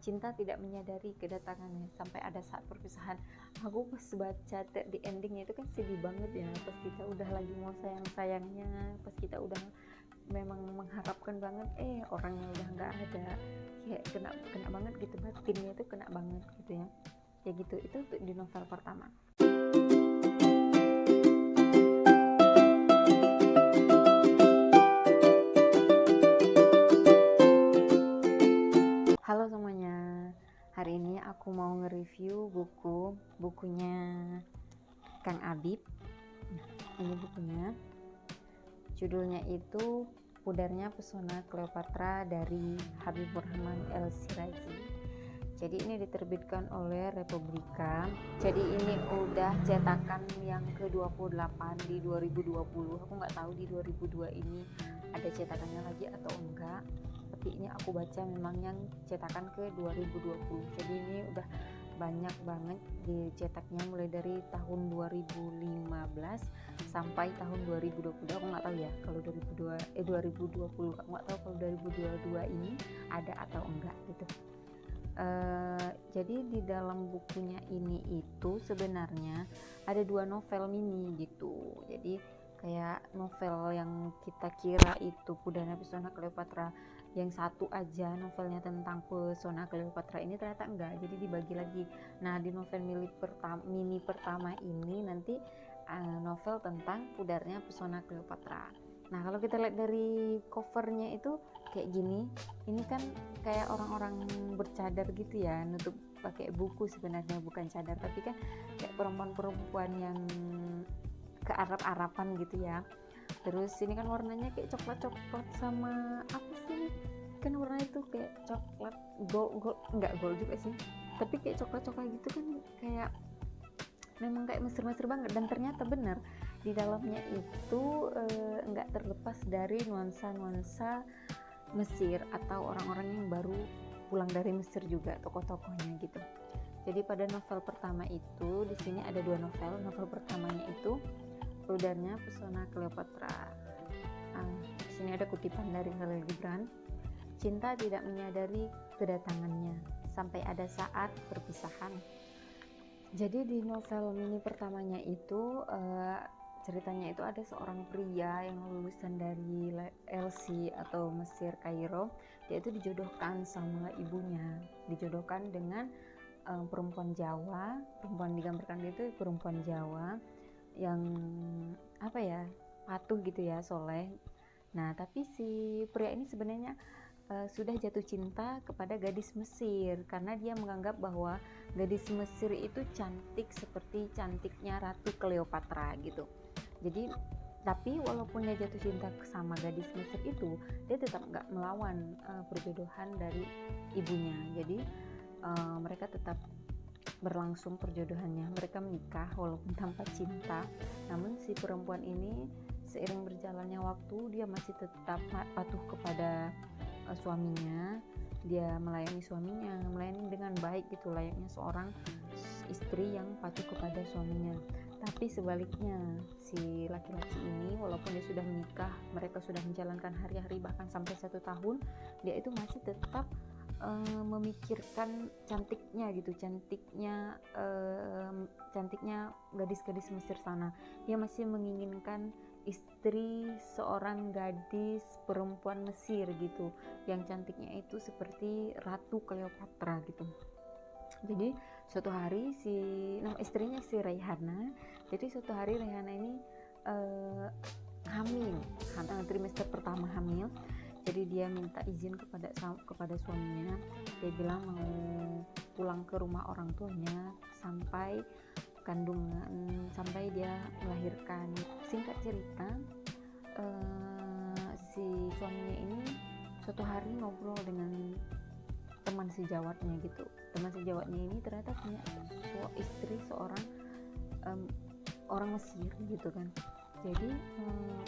cinta tidak menyadari kedatangannya sampai ada saat perpisahan. Aku pas baca di endingnya itu kan sedih banget ya, pas kita udah lagi mau sayang-sayangnya, pas kita udah memang mengharapkan banget orangnya udah nggak ada, kayak kena banget gitu, batinnya itu kena banget gitu ya. Ya gitu, itu di novel pertama. Halo semuanya, hari ini aku mau nge-review bukunya Kang Abib. Ini bukunya, judulnya itu Pudarnya Pesona Cleopatra dari Habibur Rahman El-Shirazi. Jadi ini diterbitkan oleh Republika. Jadi ini udah cetakan yang ke-28 di 2020. Aku nggak tahu di 2002 ini ada cetakannya lagi atau enggak. Tapi ini aku baca memang yang cetakan ke 2020. Jadi ini udah banyak banget dicetaknya mulai dari tahun 2015 sampai tahun 2020. Aku nggak tahu ya kalau 2020. Aku nggak tahu kalau 2022 ini ada atau enggak gitu. Jadi di dalam bukunya ini itu sebenarnya ada 2 novel mini gitu. Jadi kayak novel yang kita kira itu Pudarnya Pesona Cleopatra yang satu aja novelnya tentang Pesona Cleopatra, ini ternyata enggak, jadi dibagi lagi. Nah di novel mini pertama ini nanti novel tentang Pudarnya Pesona Cleopatra. Nah kalau kita lihat dari covernya itu kayak gini, ini kan kayak orang-orang bercadar gitu ya, nutup pakai buku, sebenarnya bukan cadar tapi kan kayak perempuan-perempuan yang ke Arab-Araban gitu ya. Terus ini kan warnanya kayak coklat-coklat sama apa sih, kan warnanya itu kayak coklat gold, enggak gold juga sih, tapi kayak coklat-coklat gitu kan, kayak memang kayak Mesir banget. Dan ternyata benar di dalamnya itu enggak terlepas dari nuansa Mesir atau orang-orang yang baru pulang dari Mesir juga, tokoh-tokohnya gitu. Jadi pada novel pertama itu di sini ada 2 novel. Novel pertamanya itu Pudarnya Pesona Cleopatra. Di sini ada kutipan dari Khalil Gibran. Cinta tidak menyadari kedatangannya sampai ada saat perpisahan. Jadi di novel mini pertamanya itu ceritanya itu ada seorang pria yang lulusan dari LC atau Mesir Kairo. Dia itu dijodohkan sama ibunya, dijodohkan dengan perempuan Jawa. Perempuan digambarkan itu perempuan Jawa yang patuh gitu ya, soleh. Nah tapi si pria ini sebenarnya sudah jatuh cinta kepada gadis Mesir karena dia menganggap bahwa gadis Mesir itu cantik seperti cantiknya Ratu Cleopatra gitu. Jadi tapi walaupun dia jatuh cinta sama gadis Mesir itu, dia tetap nggak melawan perjodohan dari ibunya. Jadi mereka tetap berlangsung perjodohannya, mereka menikah walaupun tanpa cinta. Namun si perempuan ini seiring berjalannya waktu dia masih tetap patuh kepada suaminya. Dia melayani suaminya, melayani dengan baik gitu, layaknya seorang istri yang patuh kepada suaminya. Tapi sebaliknya si laki-laki ini walaupun dia sudah menikah, mereka sudah menjalankan hari-hari bahkan sampai 1 tahun, dia itu masih tetap memikirkan cantiknya gadis-gadis Mesir sana. Dia masih menginginkan istri seorang gadis perempuan Mesir gitu, yang cantiknya itu seperti Ratu Cleopatra gitu. Jadi suatu hari nama istrinya si Raihana. Jadi suatu hari Raihana ini hamil, trimester pertama hamil. Jadi dia minta izin kepada suaminya. Dia bilang mau pulang ke rumah orang tuanya sampai kandungan, sampai dia melahirkan. Singkat cerita, si suaminya ini suatu hari ngobrol dengan teman sejawatnya gitu. Teman sejawatnya ini ternyata punya istri seorang orang Mesir gitu kan. Jadi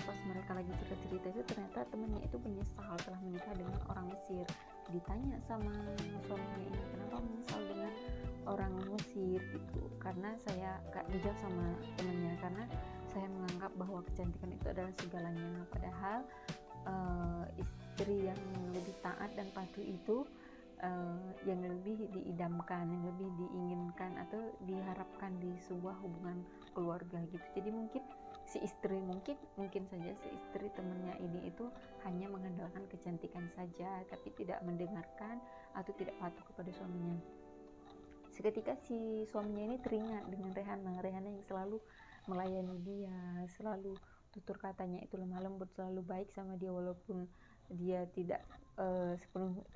pas mereka lagi cerita-cerita itu ternyata temannya itu menyesal telah menikah dengan orang Mesir. Ditanya sama suaminya ini, kenapa menyesal dengan orang Mesir gitu? Karena saya gak dijawab sama temannya, karena saya menganggap bahwa kecantikan itu adalah segalanya. Padahal istri yang lebih taat dan patuh itu yang lebih diidamkan, yang lebih diinginkan atau diharapkan di sebuah hubungan keluarga gitu. Jadi mungkin mungkin saja si istri temannya ini itu hanya mengandalkan kecantikan saja, tapi tidak mendengarkan atau tidak patuh kepada suaminya. Seketika si suaminya ini teringat dengan Rehana yang selalu melayani dia, selalu tutur katanya itu lemah lembut, selalu baik sama dia walaupun dia tidak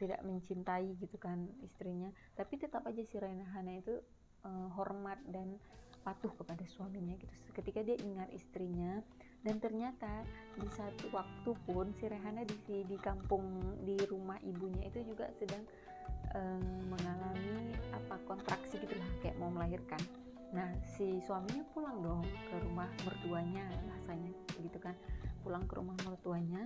tidak mencintai gitu kan istrinya, tapi tetap aja si Rehana itu hormat dan patuh kepada suaminya gitu. Ketika dia ingat istrinya, dan ternyata di satu waktu pun si Rehana di kampung, di rumah ibunya itu juga sedang mengalami kontraksi gitulah, kayak mau melahirkan. Nah si suaminya pulang dong ke rumah mertuanya, bahasanya gitu kan, pulang ke rumah mertuanya.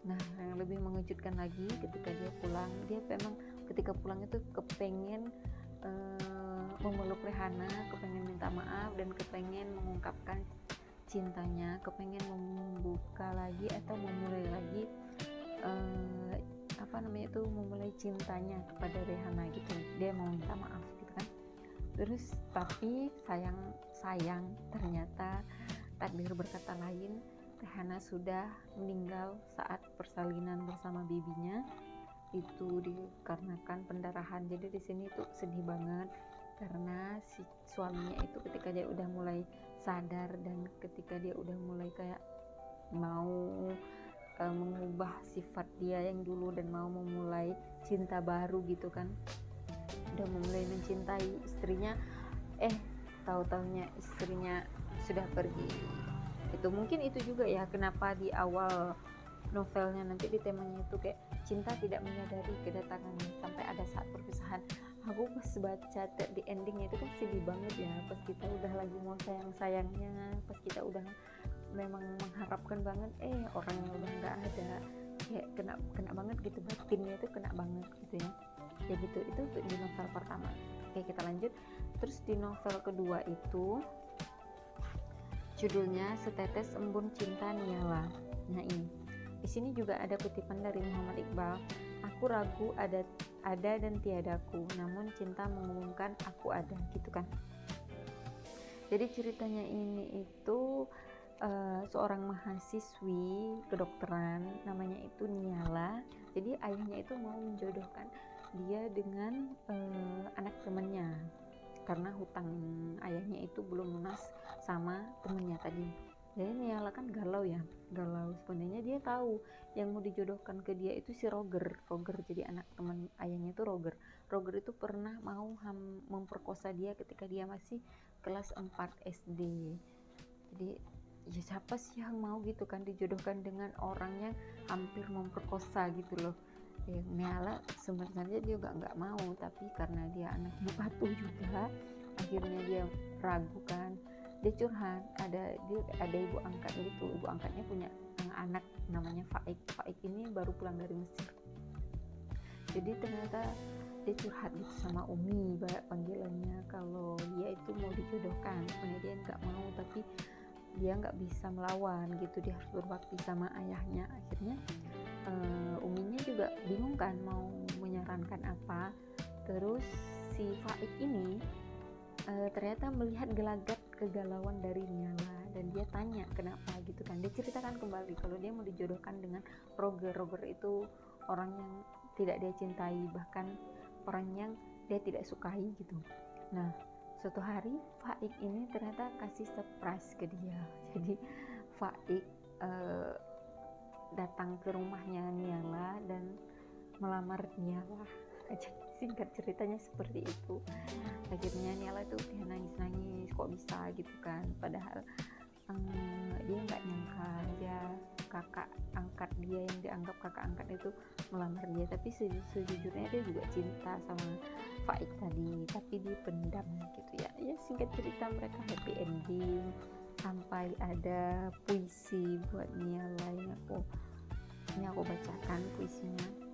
Nah yang lebih mengejutkan lagi, ketika dia pulang, dia memang ketika pulang itu kepengen memeluk Rehana, kepengen minta maaf dan kepengen mengungkapkan cintanya, kepengen membuka lagi atau memulai lagi memulai cintanya kepada Rehana gitu. Dia mau minta maaf gitu kan. Terus tapi sayang ternyata takdir berkata lain. Rehana sudah meninggal saat persalinan bersama bibinya, itu dikarenakan pendarahan. Jadi di sini tuh sedih banget karena si suaminya itu ketika dia udah mulai sadar dan ketika dia udah mulai kayak mau mengubah sifat dia yang dulu dan mau memulai cinta baru gitu kan, udah memulai mencintai istrinya, tahu-taunya istrinya sudah pergi. Itu mungkin itu juga ya kenapa di awal novelnya nanti di temanya itu kayak cinta tidak menyadari kedatangannya sampai ada saat perpisahan. Aku pas baca di endingnya itu kan sedih banget ya, pas kita udah lagi mau sayang-sayangnya, pas kita udah memang mengharapkan banget orangnya udah nggak ada, kayak kena banget gitu, batinnya itu kena banget gitu ya. Ya gitu, itu untuk di novel pertama. Oke, kita lanjut. Terus di novel kedua itu judulnya Setetes Embun Cinta Niala. Nah ini, di sini juga ada kutipan dari Muhammad Iqbal. Aku ragu ada dan tiadaku, namun cinta mengumumkan aku ada, gitu kan. Jadi ceritanya ini itu seorang mahasiswi kedokteran namanya itu Niala. Jadi ayahnya itu mau menjodohkan dia dengan anak temannya karena hutang ayahnya itu belum lunas sama temennya tadi. Jadi Niala kan galau sebenarnya. Dia tahu yang mau dijodohkan ke dia itu si Roger. Jadi anak teman ayahnya itu Roger itu pernah mau memperkosa dia ketika dia masih kelas 4 SD. Jadi ya siapa sih yang mau gitu kan dijodohkan dengan orang yang hampir memperkosa gitu loh. Niala sebenarnya dia juga nggak mau, tapi karena dia anaknya patuh juga, akhirnya dia ragu kan. Dia curhat, ada ibu angkat gitu, ibu angkatnya punya anak namanya Faik ini baru pulang dari Mesir. Jadi ternyata dia curhat gitu sama Umi, banyak panggilannya, kalau dia itu mau dijodohkan. Sebenarnya dia nggak mau, tapi dia nggak bisa melawan gitu, dia harus berbakti sama ayahnya. Akhirnya Uminya juga bingung kan mau menyarankan apa. Terus si Faik ini ternyata melihat gelagat kegalauan dari Niala dan dia tanya kenapa gitu kan. Dia ceritakan kembali kalau dia mau dijodohkan dengan Roger itu orang yang tidak dia cintai, bahkan orang yang dia tidak sukai gitu. Nah suatu hari Faik ini ternyata kasih surprise ke dia. Jadi Faik datang ke rumahnya Niala dan melamar Niala. Singkat ceritanya seperti itu. Akhirnya Niala itu dia nangis kok bisa gitu kan, padahal dia nggak nyangka dia kakak angkat dia yang dianggap kakak angkat itu melamar dia. Tapi sejujurnya dia juga cinta sama Faik tadi, tapi dipendam gitu ya. Singkat cerita mereka happy ending sampai ada puisi buat Niala. Ini aku bacakan puisinya.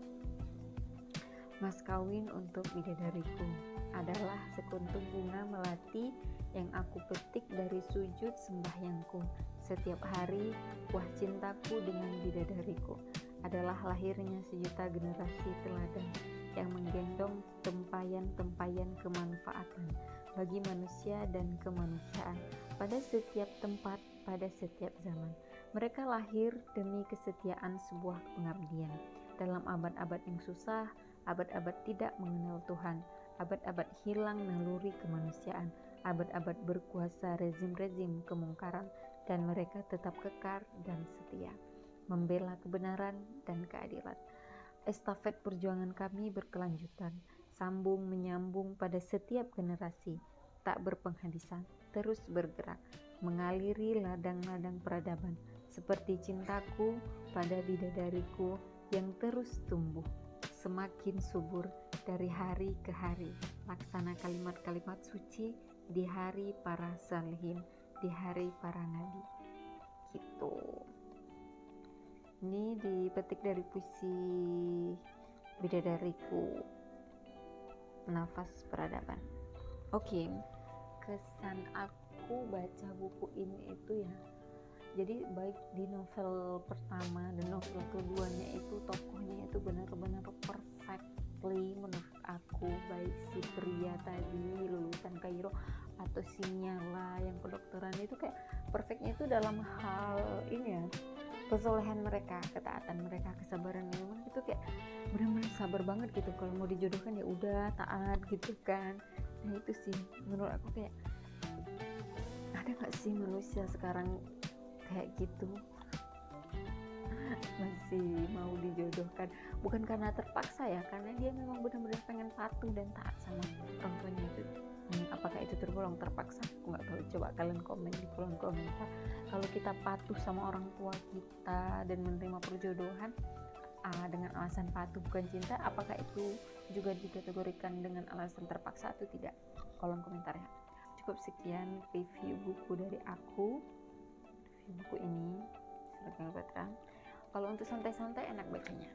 Mas kawin untuk bidadariku adalah sekuntum bunga melati yang aku petik dari sujud sembahyangku. Setiap hari buah cintaku dengan bidadariku. adalah lahirnya sejuta generasi teladan yang menggendong tempayan-tempayan kemanfaatan bagi manusia dan kemanusiaan pada setiap tempat, pada setiap zaman. Mereka lahir demi kesetiaan sebuah pengabdian dalam abad-abad yang susah, abad-abad tidak mengenal Tuhan, abad-abad hilang naluri kemanusiaan, abad-abad berkuasa rezim-rezim kemungkaran, dan mereka tetap kekar dan setia, membela kebenaran dan keadilan. Estafet perjuangan kami berkelanjutan, sambung menyambung pada setiap generasi, tak berpenghabisan, terus bergerak, mengaliri ladang-ladang peradaban, seperti cintaku pada bidadariku yang terus tumbuh, semakin subur dari hari ke hari, laksana kalimat-kalimat suci di hari para salihin, di hari para nabi. Gitu. Ini dipetik dari puisi Bidadariku, Nafas Peradaban. Oke, kesan aku baca buku ini itu ya, jadi baik di novel pertama dan novel keduanya itu tokohnya itu benar-benar perfectly menurut aku, baik si pria tadi lulusan Kairo atau si Nyala yang kedokteran itu kayak perfectnya itu dalam hal ini ya, kesolehan mereka, ketaatan mereka, kesabaran memang itu kayak benar-benar sabar banget gitu. Kalau mau dijodohkan ya udah taat gitu kan. Nah itu sih menurut aku kayak ada nggak sih manusia sekarang kayak gitu, masih mau dijodohkan bukan karena terpaksa ya, karena dia memang benar-benar pengen patuh dan taat sama orang tuanya itu. Apakah itu tergolong terpaksa? Aku nggak tahu, coba kalian komen di kolom komentar. Kalau kita patuh sama orang tua kita dan menerima perjodohan dengan alasan patuh bukan cinta, apakah itu juga dikategorikan dengan alasan terpaksa atau tidak? Kolom komentar ya. Cukup sekian review buku dari aku, review buku ini. Silakan baca. Kalau untuk santai-santai enak bacanya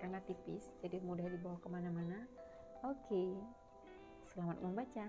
karena tipis, jadi mudah dibawa kemana-mana. Oke, selamat membaca.